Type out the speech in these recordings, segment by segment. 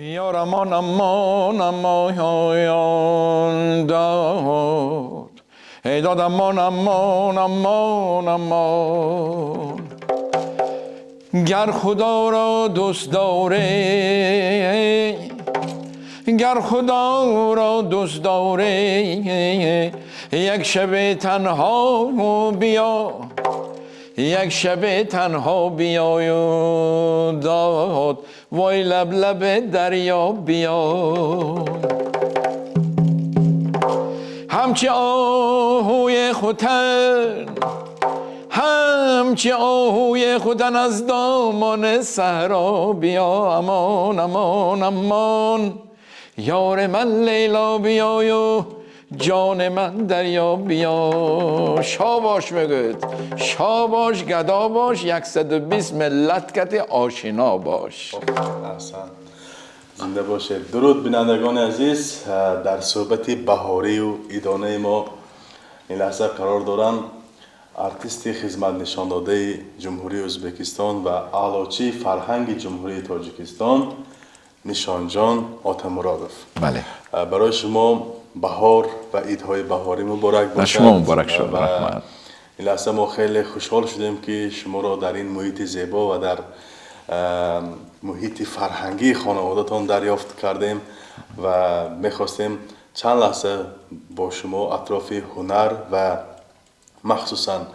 یارمان امان امان داد ای داد امان امان امان امان گر خدا را دوست داره گر خدا را دوست داره یک شب تنها بیا یک شب تنها بیای و داد وای لب لب دریا بیا همچه آهوی خوتن همچه آهوی خوتن از دامان صحرا بیا امان امان امان یار من لیلا بیای و جان من دریا بیا شاباش بگید شاباش گدا باش 120 ملت کت آشنا باش. احسن زنده باشید. درود بینندگان عزیز، در صحبت بهاری و ایدانه ما این لحظه قرار دارم ارتیست خدمت نشان داده جمهوری ازبکستان و اعلاچی فرهنگ جمهوری تاجیکستان نشانجان آتامرادوف. بله. برای شما بهار و عیدهای بهاری مبارک باشد. شما مبارک شد. رحمت. این لحظه ما خیلی خوشحال شدیم که شما را در این محیط زیبا و در محیط فرهنگی خانواده‌تان دریافت کردیم و میخواستیم چند لحظه با شما اطراف هنر و مخصوصا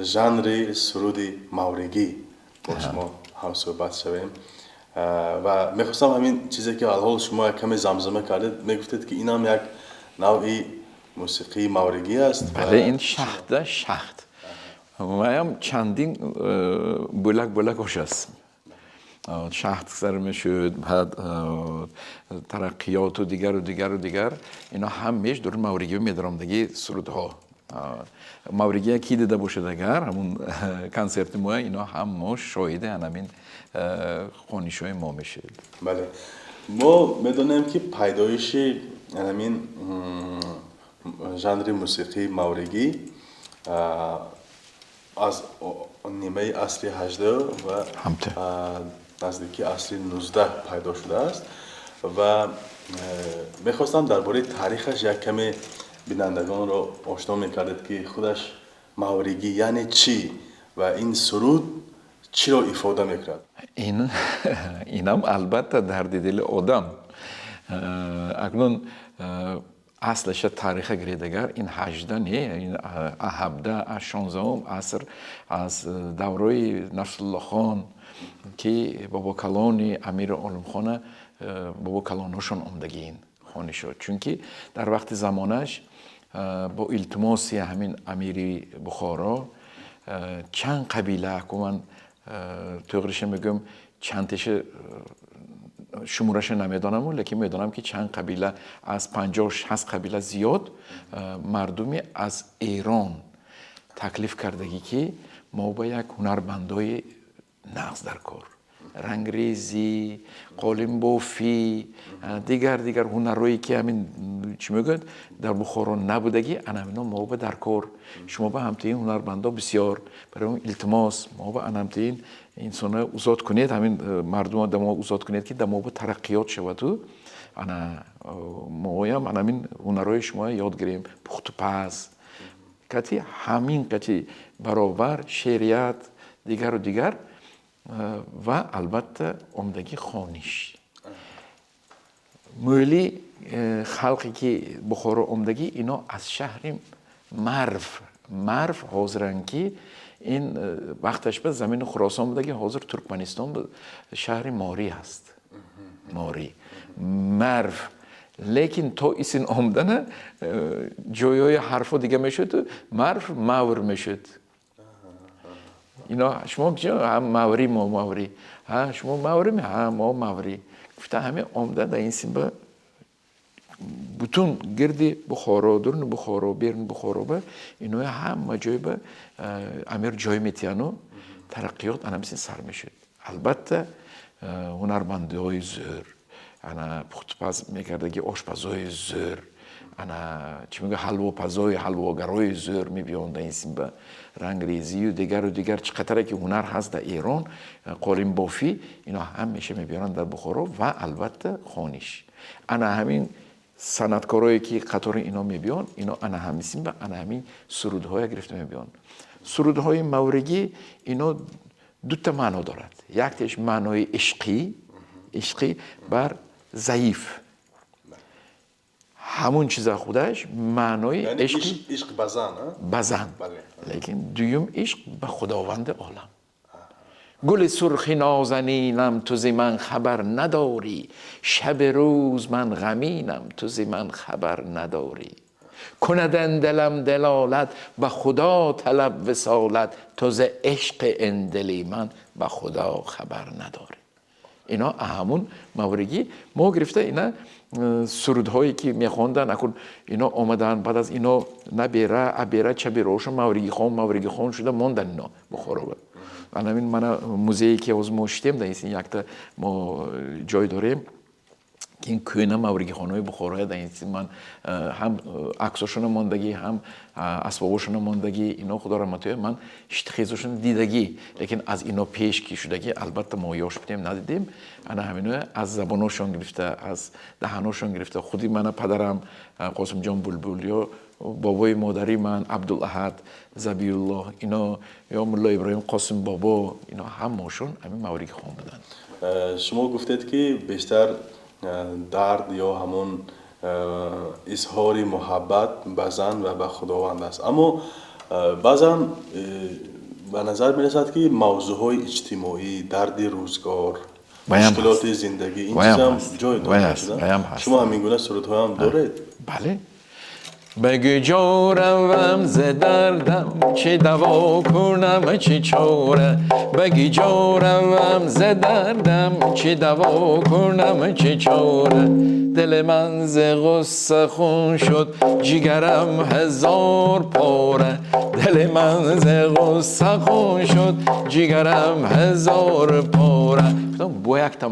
ژانر سرود مورگی با شما هم صحبت شویم و میخواستم همین چیزی که الحال شما کمی زمزمه کردید میگفتید که این هم یک نوعی موسیقی مورگی است. بله این شخت و هم چندین بلک هاش است. شخت سر میشد بعد ترقیات و دیگر اینا همش در مورگی میدرامدگی سرودها مورگی کی دیده باشد اگر همون کنسرت ما اینا هم شاهد همین خوانش‌های ما میشه. بله ما میدونیم که پیدایش همین ژانر موسیقی مورگی از نیمه عصر 18 و نزدیکی عصر 19 پیدا شده است و میخواستم درباره تاریخش یک کمی بینندگان را آشنا میکردید که خودش مورگی یعنی چی و این سرود چی را ifade میکرد. اینم البته در دل آدم اکنون اصلش تاریخ گریدگر این 18 نه این 17 16 عصر از دوره نصر الله خان که بابا کلان امیر عالمخان بابا کلانشون اومدگین خانی شد چون که در وقت زمانش با التماس همین امیری بخارا چند قبیله که من توقرش میگم چندش شمورش نمیدانم لیکن میدانم که چند قبیله از 50-60 قبیله زیاد مردمی از ایران تکلیف کردگی که ما با یک هنرمندای نقض در کار رنگریزی قالین بافی دیگر هنرهایی که همین چی میگن در بخارا نبودگی انمینا ما با در کار شما با همتین هنرمندا بسیار برای اون التماس ما با همتین انسان اوزاد کنید همین مردم دما اوزاد کنید که دما با ترقیات شود و انا ما هم همین هنرهای شما یاد گیریم پخت و پز کتی همین کتی برابر شعریت دیگر و البته عمدگی خوانش مولی خلقی که بخارا عمدگی اینا از شهر مرو حاضرن که این وقتش به زمین خراسان بودگی حاضر ترکمنستان به شهر ماری هست ماری مرو لیکن تا ایسین آمدن جایای حرفا دیگه میشد مور میشد اینا شما هم موری ما موری ها شما موری می ها ما موری گفته همه آمدن در این سیمبا بتون گردی بخارا درن بخارا بیرن بخارا به اینا هم جای به امیر جای میتیانو ترقیات انا میسین سر میشد البته هنرمندی های زر انا پختپز میکردگی آشپزهای زر چی میگه حلوا پزای حلواگرای زور میبیان در این سیمبا رنگریزی و دیگر چقدر که هنر هست در ایران قالین بافی اینا هم میشه میبیارن در بخارا و البته خانش انا همین صنعتکارایی که قطار اینا میبیان اینا انا همین سیمبا انا همین سرودهای گرفته میبیان سرودهای مورگی اینا دو تا معنا دارد یکیش معنای عشقی بر ضعیف همون چیز خودش معنای یعنی عشقی عشق بزن بزن بله. لیکن دویم عشق به خداوند عالم گل سرخ نازنینم تو ز من خبر نداری شب روز من غمینم تو ز من خبر نداری کندن دلم دلالت به خدا طلب وصالت تو ز عشق این دلی من به خدا خبر نداری اینا همون مورگی ما گرفته اینا سرودهایی که میخوندن اکن اینا آمدن بعد از اینا نبیره چه روشن مورگی خون شده موندن اینا بخورا بود من موزهی که از ما شدیم در این یک تا ما جای داریم که این کوینه مورگی خانوی بخورای در این من هم عکساشون ماندگی هم اسبابشون ماندگی اینا خدا رحمتوی من خیزشون دیدگی لیکن از اینا پیش کی شدگی البته ما یاش بودیم ندیدیم انا همینو از زبانشون گرفته از دهنشون گرفته خودی من پدرم قاسم جان بلبلی بابای مادری من عبدالاحد زبی الله اینا یا مولا ابراهیم قاسم بابا اینا همشون همین مورگی خان بودن شما گفتید که بیشتر درد یا همون اظهار محبت به زن و به خداوند است اما بعضا به نظر می رسد که موضوعهای اجتماعی درد روزگار مشکلات زندگی این چیز هم جای دارد شما همین گونه سرودهای هم دارید بله بگی جورم ز دردم چه دوا کنم چه چاره بگی جورم ز دردم چه دوا کنم چه چاره دل من ز غصه خون شد جگرم هزار پاره دل من ز غصه خون شد جگرم هزار پاره با یک تا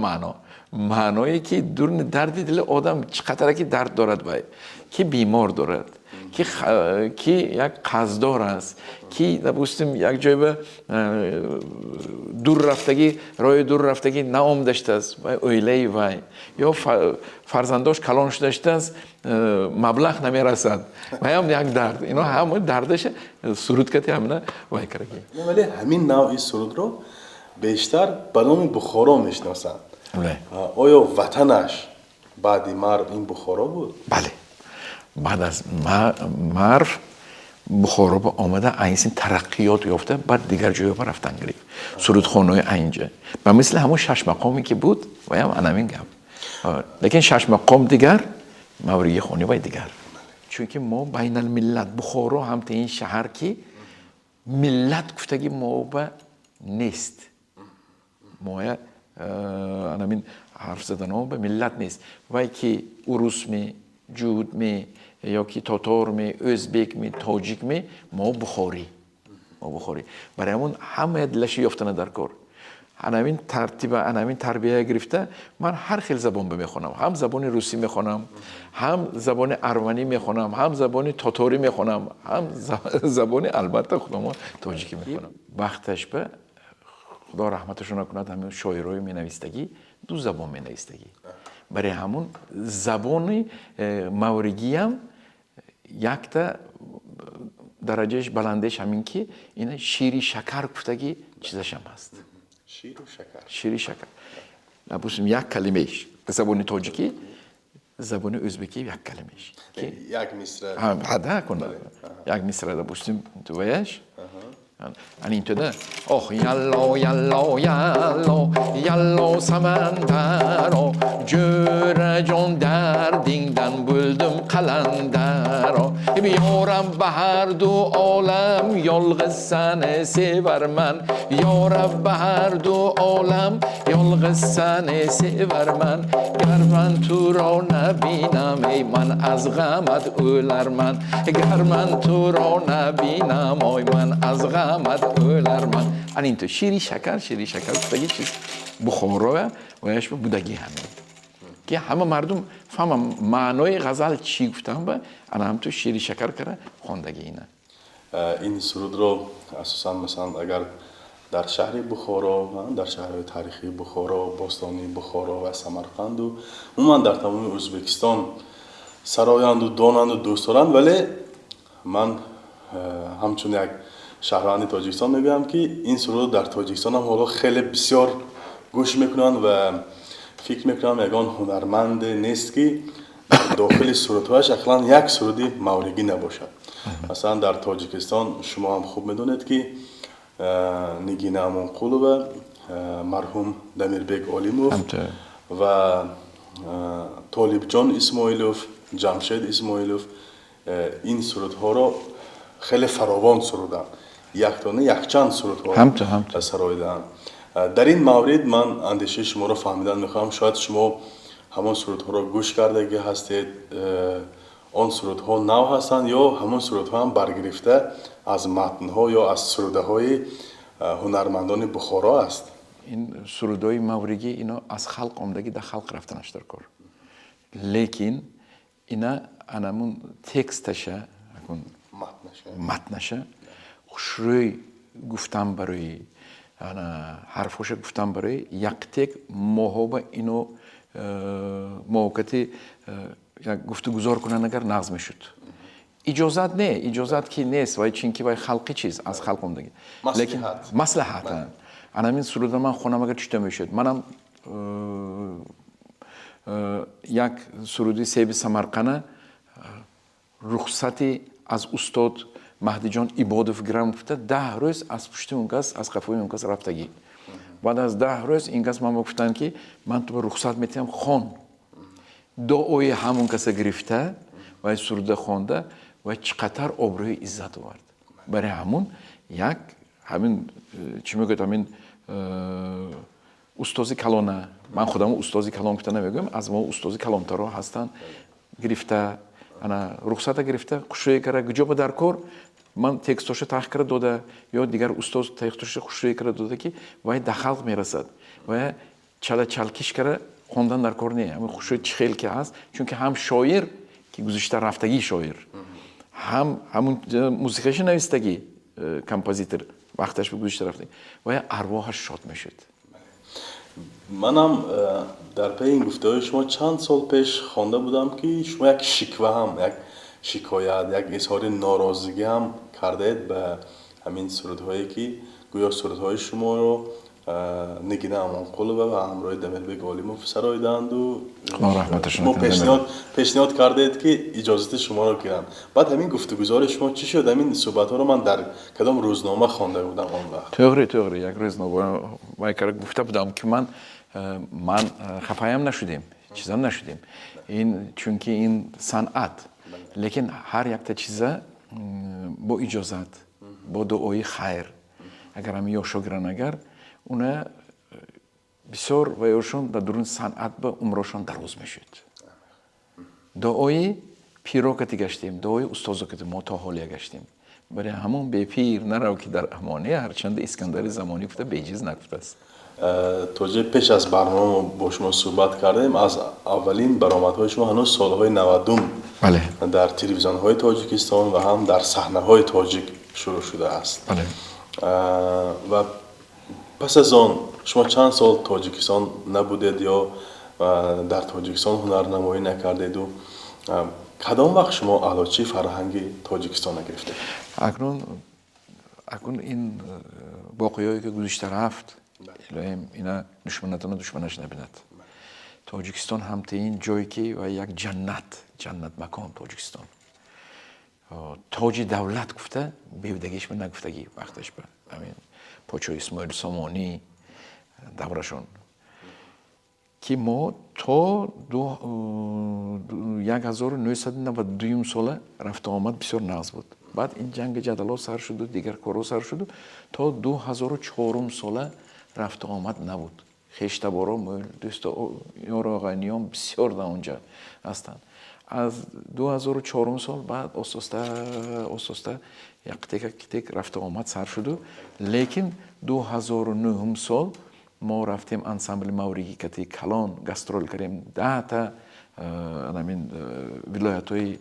معنایی که درون درد دل آدم چقدر که درد دارد باید که بیمار دارد که یک قصدار است که نبوستیم یک جای به دور رفتگی راه دور رفتگی نام داشته است و اویلی وای یا فرزنداش کلانش داشته است مبلغ نمیرسد و هم یک درد اینا همه دردش سرود کتی همینه وای کرگی ولی همین نوعی سرود رو بیشتر به نام بخارا میشناسند آیا وطنش بعد مرد این بخارا بود؟ بله بعد از مرد بخارا با آمده اینسین ترقیات یافته بعد دیگر جایی با رفتن گرفت سرودخانه‌های اینجا و مثل همون شش مقامی که بود و هم انامین گم لیکن شش مقام دیگر مورگی خانی و دیگر چون که ما بین الملت بخارا هم تا این شهر که ملت گفتگی ما با نیست ما انامین حرف زدن ها به ملت نیست وای که عروس می جود می یا که تاتار می ازبک می تاجیک می ما بخاری برای همون همه دلش یافتن در کار انامین ترتیب انامین تربیه گرفته من هر خیل زبان میخونم هم زبان روسی میخونم هم زبان ارمنی میخونم هم زبان تاتاری میخونم هم زبان البته خودم تاجیکی میخونم وقتش به خدا رحمتشون کند همین شاعرای می نویستگی دو زبان می نویستگی برای همون زبان مورگی هم یک تا درجهش بلندش همین که این شیری شکر گفتگی چیزش هم هست شیری شکر نبوسیم یک کلمهش زبان تاجیکی زبان ازبکی یک کلمهش یک مصرع حدا کنه یک مصرع نبوسیم تو ویش اینطوره آخ یلا یلا یلا یلا samandara جور جان دردیندن بلدم قلندرا بیارم به هر دو عالم یالغ سن سیور من یارب به هر دو عالم یالغ سن سیور من گر من تو را نبینم ای من از غمت ölر من گر من تو را نبینم ای من از غمت ölر من این تو شیری شکر بودگی چیز بخارا و یش بودگی همین که همه مردم فهمم معنای غزل چی گفتم و انا هم تو شیری شکر کرده خوندگی اینه. این سرود رو اساسا مثلا اگر در شهر بخارا، در شهرهای تاریخی بخارا، باستانی بخارا و سمرقند و عموما در تمام ازبکستان سرایند و دانند و دوست دارند، ولی من همچون یک شهروند تاجیکستان میگم که این سرود در تاجیکستان هم حالا خیلی بسیار گوش میکنن و فکر میکنم یگان هنرمند نیست که در داخل سرودهایش اصلا یک سرودی مورگی نباشد. مثلا در تاجیکستان شما هم خوب میدونید که نگین امانقولova، مرحوم دمیربек اولیموف و طالبجان اسماعیلوف، جمشید اسماعیلوف این سرودها را خیلی فراوان سرودند. یک تا نه یک چند سرودها سراییدند. در این مورد من اندیشه شما را فهمیدن میخوام. شاید شما همون سرودها را گوش کردگی هستید، آن سرودها نو هستند یا همون سرودها هم برگرفته از متنها یا از سرودهای هنرمندان بخارا است. این سرودهای مورگی اینا از خلق آمدگی در خلق رفتنش در کار، لیکن اینا انمون تکستشه متنشه خوشروی گفتم برای حرفوش گفتم برای یک تک موهوب اینو موقعی یک گفتگوزار کنن اگر نظم شد اجازت نه، اجازت کی نیست و چینکی وای خلقی چیز از خلق اومدگی، لیکن مصلحت انا این سرود من خونم اگر چطور میشد منم یک سرودی سیب سمرقنه رخصتی از استاد مهدی جان ایبادوف گرم گفته 10 روز از پشت اون کس از قفای اون کس رفتگی. بعد از 10 روز این کس من گفتن که من تو به رخصت میتونم خون دعای همون کس گرفته و سرود خونده و چقدر آبروی عزت آورد. برای همون یک همین چی میگه همین استاد کلانه، من خودم استاد کلان گفته نمیگم، از ما استاد کلانترا هستن گرفته انا رخصت گرفته خوشی کرده گجا در کار من تکستاشو تحقیق داده یا دیگر استاد تکستاشو خوشی کرده داده که وای در خلق میرسد و چلکش کرده خوندن در کار نیه. همین خوشی چخیل که هست چون که هم شاعر که گذشته رفتگی شاعر هم همون موسیقیش نویسندگی کمپوزیتور وقتش به گذشته رفتگی و ارواحش شاد میشد. منم در پی این گفته‌های شما چند سال پیش خوانده بودم که شما یک شکوه هم، یک شکایت، یک اظهار ناراضگی هم کردید به همین سرودهایی که گویا سرودهای شما رو نگین امانقولova و همراه دمیربek اولیموف سراییدند و شما پیشنهاد کردید که اجازت شما رو گیرم. بعد همین گفتگوزار شما چی شد؟ همین صحبت‌ها رو من در کدام روزنامه خوانده بودم اون وقت. توغری یک روزنامه گفته بودم که من خفایم نشدیم، چیزام نشدیم. این چون که این صنعت، لیکن هر یک تا چیزا با اجازت، با دعای خیر. اگر هم یا شگران اگر اونه بسیار و یاشون در درون صنعت به عمرشان دراز میشد. دعای پیروکتی گشتیم، دعای استازکتی ما تا حالی گشتیم. برای همون به پیر نرو که در امانی هرچند اسکندر زمانی گفته بیجیز نگفته است. توجه پیش از برنامه با شما صحبت کردیم از اولین برآمدهای شما هنوز سالهای 90 در تلویزیون‌های تاجیکستان و هم در صحنه‌های تاجیک شروع شده است. و پس از آن شما چند سال تاجیکستان نبودید یا در تاجیکستان هنرنمایی نکردید و کدام وقت شما علاچی فرهنگی تاجیکستان گرفتید؟ اکنون این باقیایی که گذشته رفت الهیم اینا دشمنش نبیند. تاجیکستان هم این جایی که و یک جنت مکان تاجیکستان. تاج دولت گفته بیودگیش من نگفتگی وقتش به همین پاچو اسماعیل سامانی دورشون که ما تا 1992 ساله رفت آمد بسیار نغز بود. بعد این جنگ جدلا سر شد و دیگر کارا سر شد تا 2004 ساله رفت آمد نبود. خیشتبارا دوست یار آقایان بسیار در اونجا هستند. از 2004 سال بعد اساسته یک تک رفت آمد سر شد، لیکن 2009 سال ما رفتیم انسامبل ماوریگی کتی کلان گسترول کردیم 10 تا همین ولایت‌های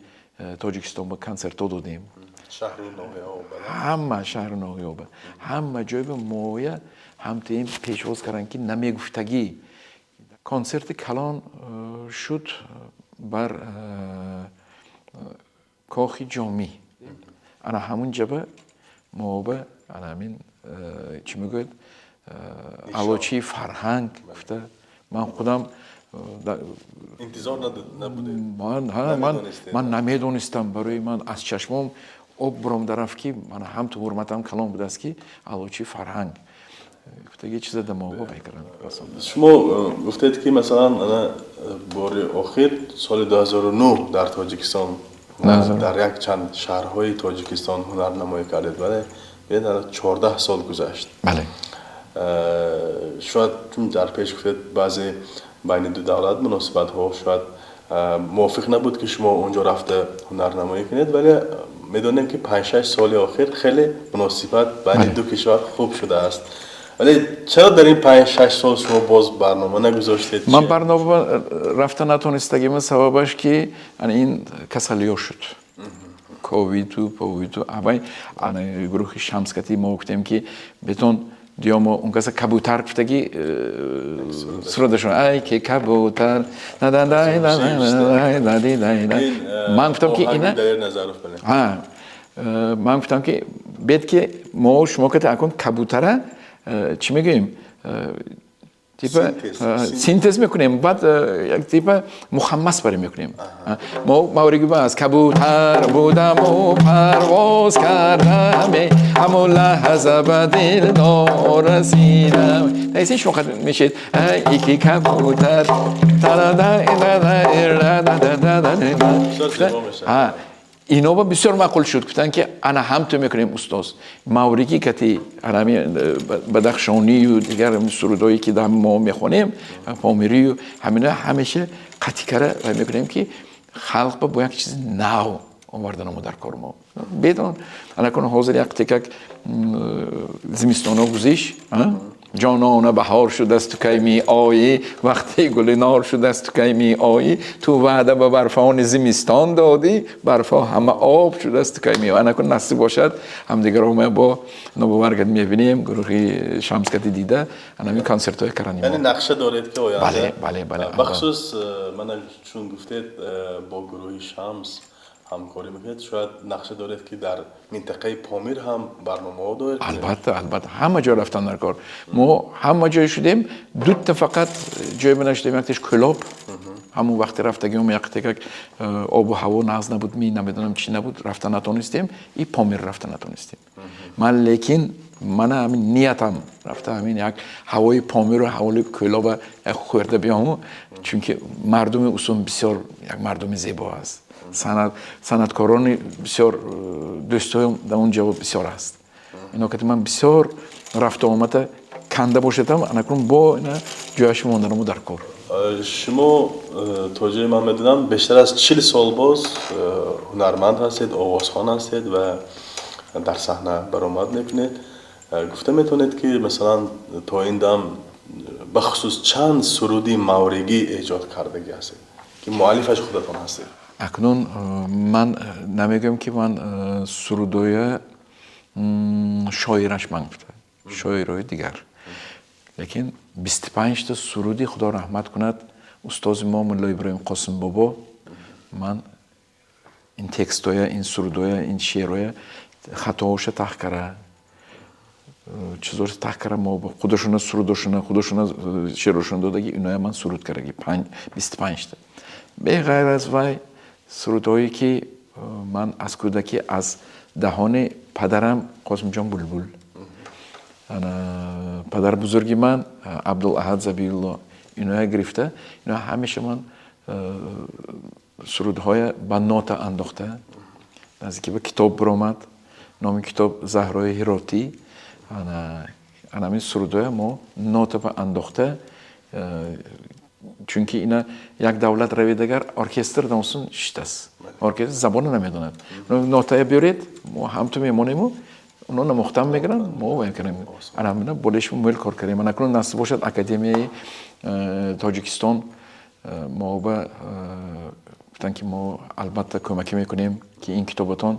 تاجیکستان با کنسرت دادیم شهر نویابه همه شهر نویابه همه جای به مویه هم تیم پیشواز کردن که نمیگفتگی کنسرت کلان شد بر کاخی جامی انا همون جبه موبه انا همین چی میگوید علوچی فرهنگ گفته من خودم انتظار نبوده من نمیدونستم برای من از چشمم آب برام درفت که من هم تو حرمتم کلام بود است که علوچی فرهنگ گفته یه چیز دماغو بکردن شما گفتید که مثلا انا بار آخر سال 2009 در تاجیکستان در یک چند شهرهای تاجیکستان هنرنمایی کردید ولی در 14 سال گذشت بله شاید چون در پیش گفتید بعضی بین دو دولت مناسبت ها شاید موافق نبود که شما اونجا رفته هنرنمایی کنید ولی میدونیم که 5-6 سال آخر خیلی مناسبت بین دو کشور خوب شده است ولی چرا در این 5-6 سال شما باز برنامه نگذاشتید؟ من برنامه رفته نتونستگیم سببش که این کسلیو شد کوویدو پوویدو اوای گروه شمس کتی ما گفتیم که بتون دیامو اون کس کبوتر گفتگی سرودشون ای که کبوتر من گفتم که اینه من گفتم که بید که ما شما که اکن کبوتره چی میگیم سینتز میکنیم بعد یک تیپ مخمس برای میکنیم ما ماوریگی باز کبوتر بودم و پرواز کردم همون لحظه به دل نرسیدم ایسی شما خود میشید یکی کبوتر اینا با بسیار معقول شد گفتن که انا هم تو میکنیم استاد ماوریگی کتی ارامی بدخشانی و دیگر سرودایی که در ما میخونیم پامیری و همینا همیشه قطعی کاره و میکنیم که خلق با یک چیز نو آوردن ما در کار ما بدون انا کنه حاضر یک تکک زمستانا گذیش جانانه بهار شد از تو کی می آیی وقتی گل نار شد از تو کی می آیی تو وعده به برفان زمستان دادی برفا همه آب شد از تو کی می آیی انا کن نصیب باشد هم دیگر ما با نوبرگد میبینیم گروهی شمس کتی دیده انا این کنسرت های کردیم یعنی نقشه دارید که آینده بله بخصوص من چون گفتید با گروهی شمس همکاری میکنید شاید نقشه دارید که در منطقه پامیر هم برنامه ها دارید البته همه جا رفتن در کار ما همه جای شدیم دو تا فقط جای بنشدیم یکتش کلاب همون وقتی رفتگیم یک تک آب و هوا ناز نبود نمیدونم چی نبود رفتن نتونستیم این پامیر رفتن نتونستیم من لیکن من همین نیتم رفته همین یک هوای پامیر و هوای کلاب خورده بیامو چون که مردم اصلا بسیار یک مردم زیبا است صنعتکاران بسیار دوستایم در اونجا بسیار است اینا که من بسیار رفته آمده کنده باشدم انا کنم با اینا جایش موندنمو در کار شما توجه من میدونم بیشتر از 40 سال باز هنرمند هستید آوازخوان هستید و در صحنه برآمد میکنید گفته میتونید که مثلا تا این دم بخصوص چند سرودی ماوریگی ایجاد کردگی هستید که مؤلفش خودتون هستید اکنون من نمیگم که من سرودای شاعرش من گفته شاعرای دیگر لیکن 25 تا سرودی خدا رحمت کند استاد ما مولا ابراهیم قاسم بابا من این تکستای این سرودای این شعرهای خطاهاش تحقیره چیزاش تحقیره ما خودشون سرودشون خودشون شعرشون دادگی اینا من سرود کردگی 25 تا به غیر از وای سرودهایی که من از کودکی از دهان پدرم قاسم جان بلبل پدر بزرگی من عبدالاحد زبیرالله اینا گرفته اینا همیشه من سرودهای با نوت انداخته نزدیکی به کتاب برآمد نام کتاب زهرای هراتی انا همین سرودهای ما نوت با انداخته چون که اینا یک دولت رویدگر ارکستر دانسون شده است ارکستر زبان نمیداند نوتای بیارید ما هم تو میمونیم اونا مختم میگیرن ما میکنیم انا من بولش میل کار کردیم من اکنون نصب باشد اکادمی تاجیکستان ما با گفتن که ما البته کمکی میکنیم که این کتابتون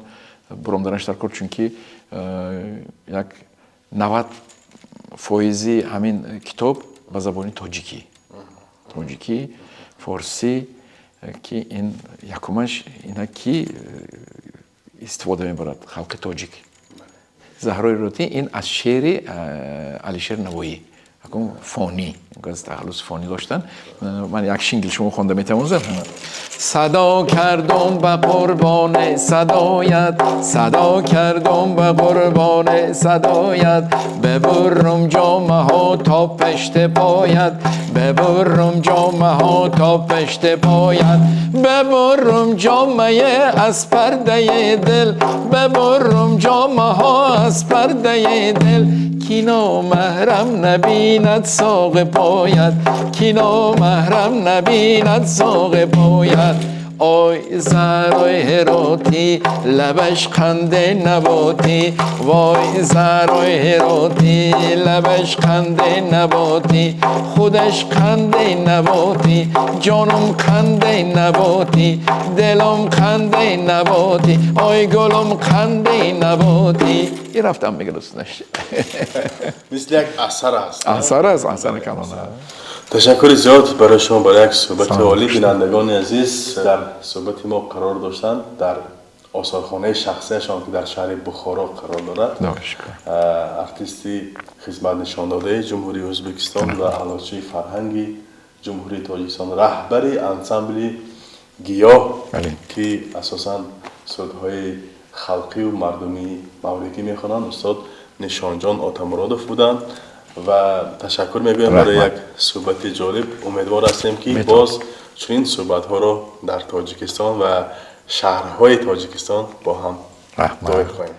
برام درش در کرد چونکی یک 90% همین کتاب به زبان تاجیکی فارسی که این یکمش اینا کی استفاده میبرد خلق تاجیک زهرای روتی این از شعر علیشیر نوایی اون فانی از تخلص فانی داشتن من یک شینگل شما خونده میتونم صدا کردم به قربان صدایت صدا کردم به قربان صدایت ببرم جامه ها تا پشت پایت ببرم جامه ها تا پشت پایت ببرم جامه از پرده دل ببرم جامه ها از پرده دل کی نامحرم نبیند ساق پایت کی نامحرم نبیند ساق پایت آی زهرای هراتی لبش خنده نباتی وای زهرای هراتی لبش خنده نباتی خودش خنده نباتی جانم خنده نباتی دلم خنده نباتی آی گلم خنده نباتی این رفتم میگه دوستنش مثل یک اثر است اثر کلانه تشکر زیاد برای شما برای یک صحبت عالی. بینندگان عزیز در صحبت ما قرار داشتن در آثارخانه شخصیشان که در شهر بخارا قرار دارد. ارتیستی خدمت نشان داده جمهوری ازبکستان و علاجی فرهنگی جمهوری تاجیکستان رهبری انسامبلی گیاه که اساساً صدهای خلقی و مردمی موریکی میخوانند استاد نشان جان آتامرادوف بودند و تشکر میگویم برای یک صحبت جالب. امیدوار هستیم که باز چنین صحبت ها را در تاجیکستان و شهرهای تاجیکستان با هم دایر خواهیم.